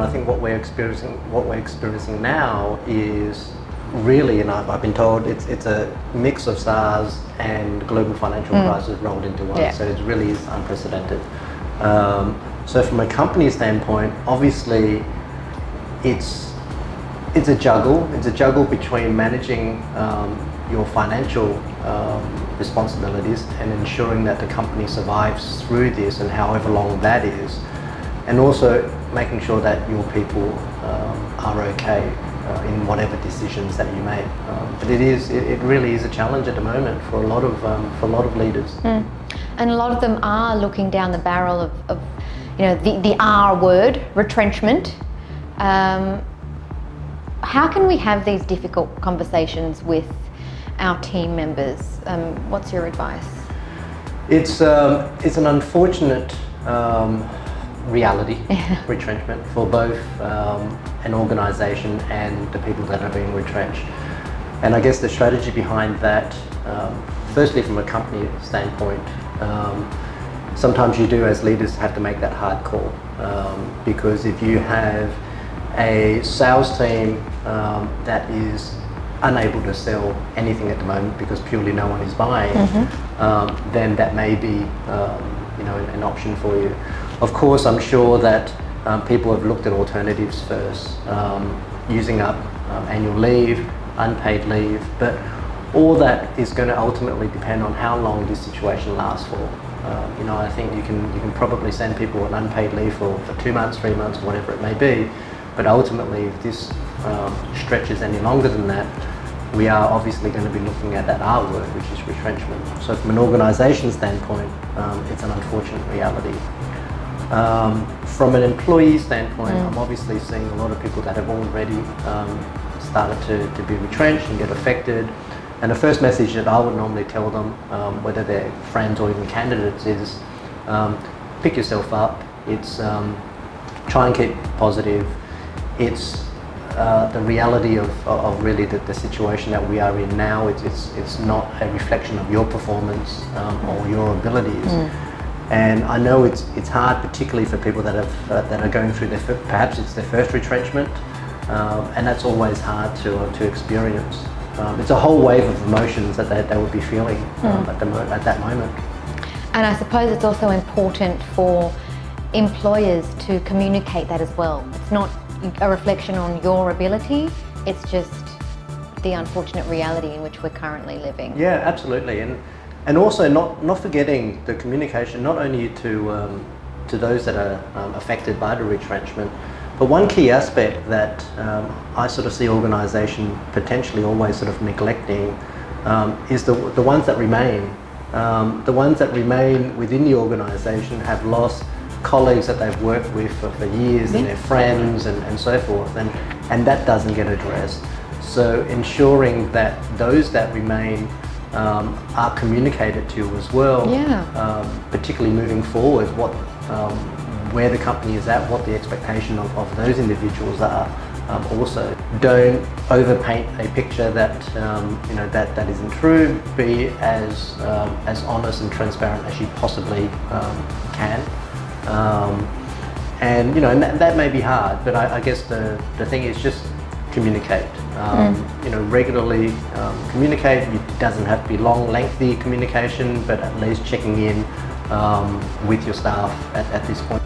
I think what we're experiencing now is really, and I've been told it's a mix of SARS and global financial crisis rolled into one. Yeah. So it really is unprecedented. So from a company standpoint, obviously, it's a juggle. It's a juggle between managing your financial responsibilities and ensuring that the company survives through this and however long that is, and also making sure that your people are okay in whatever decisions that you make. But it really is a challenge at the moment for a lot of leaders. And a lot of them are looking down the barrel of the R word, retrenchment. How can we have these difficult conversations with our team members? What's your advice? It's an unfortunate reality, retrenchment, for both an organisation and the people that are being retrenched. And I guess the strategy behind that, firstly from a company standpoint, sometimes you do as leaders have to make that hard call, because if you have a sales team that is unable to sell anything at the moment because purely no one is buying, then that may be an option for you. Of course, I'm sure that people have looked at alternatives first, using up annual leave, unpaid leave, but all that is going to ultimately depend on how long this situation lasts for. I think you can probably send people on unpaid leave for 2 months, 3 months, whatever it may be, but ultimately if this stretches any longer than that, we are obviously going to be looking at that R word, which is retrenchment. So from an organisation standpoint, it's an unfortunate reality. From an employee standpoint, I'm obviously seeing a lot of people that have already started to be retrenched and get affected. And the first message that I would normally tell them, whether they're friends or even candidates, is pick yourself up. It's try and keep positive. It's the reality of really the situation that we are in now. It's not a reflection of your performance or your abilities. And I know it's hard, particularly for people that are going through perhaps it's their first retrenchment, and that's always hard to experience. It's a whole wave of emotions that they would be feeling at that moment. And I suppose it's also important for employers to communicate that as well. It's not a reflection on your ability, it's just the unfortunate reality in which we're currently living. Yeah, absolutely. And also not forgetting the communication, not only to those that are affected by the retrenchment, but one key aspect that I sort of see organisation potentially always sort of neglecting is the ones that remain. The ones that remain within the organisation have lost colleagues that they've worked with for years, and their friends and so forth, and that doesn't get addressed. So ensuring that those that remain are communicated to as well, particularly moving forward, where the company is at, what the expectation of those individuals are. Also, don't overpaint a picture that that isn't true. Be as honest and transparent as you possibly can. And that may be hard, but I guess the thing is just communicate. Regularly communicate. It doesn't have to be long, lengthy communication, but at least checking in with your staff at this point.